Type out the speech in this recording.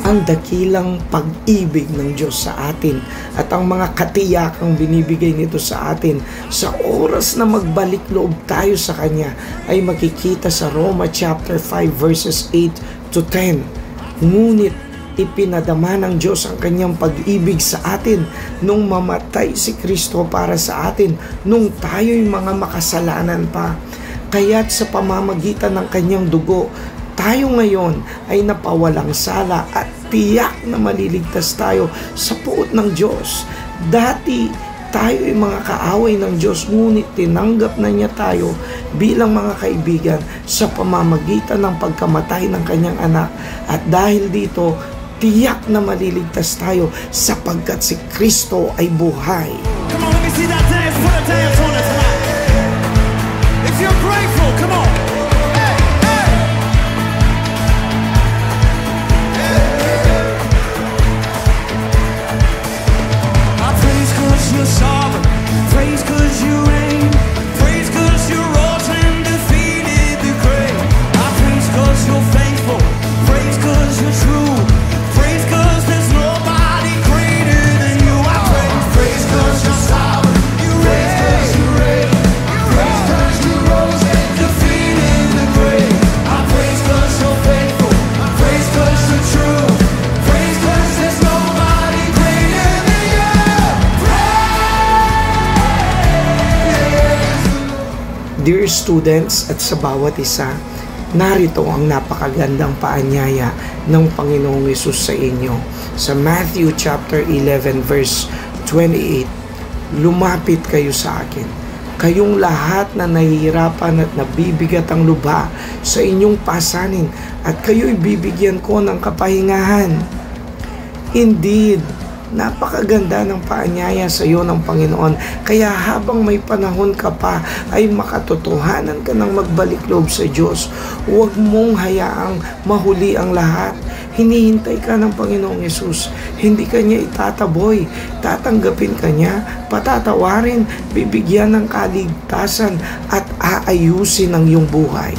ang dakilang pag-ibig ng Diyos sa atin at ang mga katiyakang binibigay nito sa atin sa oras na magbalik loob tayo sa Kanya ay makikita sa Roma chapter 5 verses 8 to 10. Ngunit ipinadama ng Diyos ang Kanyang pag-ibig sa atin nung mamatay si Kristo para sa atin nung tayo'y mga makasalanan pa. Kaya't sa pamamagitan ng Kanyang dugo, tayo ngayon ay napawalang sala at tiyak na maliligtas tayo sa puot ng Diyos. Dati tayo ay mga kaaway ng Diyos, ngunit tinanggap na niya tayo bilang mga kaibigan sa pamamagitan ng pagkamatay ng Kanyang anak. At dahil dito, tiyak na maliligtas tayo sapagkat si Kristo ay buhay. Come on, let me see that dance. Put a dance on it tonight. If you're grateful, come on. You're sovereign, praise 'cause you reign, praise 'cause you rose and defeated the grave. I praise 'cause you're faithful, praise 'cause you're true, praise 'cause there's nobody greater than you. I praise 'cause you're sovereign, you reign, praise 'cause you rose and defeated the grave. I praise 'cause you're faithful, praise 'cause you're true, praise 'cause there's nobody greater than you. Dear students at sa bawat isa, narito ang napakagandang paanyaya ng Panginoong Hesus sa inyo. Sa Matthew chapter 11 verse 28, lumapit kayo sa akin, kayong lahat na nahihirapan at nabibigat ang lubha sa inyong pasanin, at kayo'y bibigyan ko ng kapahingahan. Indeed, napakaganda ng paanyaya sa iyo ng Panginoon. Kaya habang may panahon ka pa ay makatotohanan ka ng magbalik loob sa Diyos. Huwag mong hayaang mahuli ang lahat. Hinihintay ka ng Panginoong Hesus. Hindi ka niya itataboy. Tatanggapin ka niya, patatawarin, bibigyan ng kaligtasan at aayusin ang iyong buhay.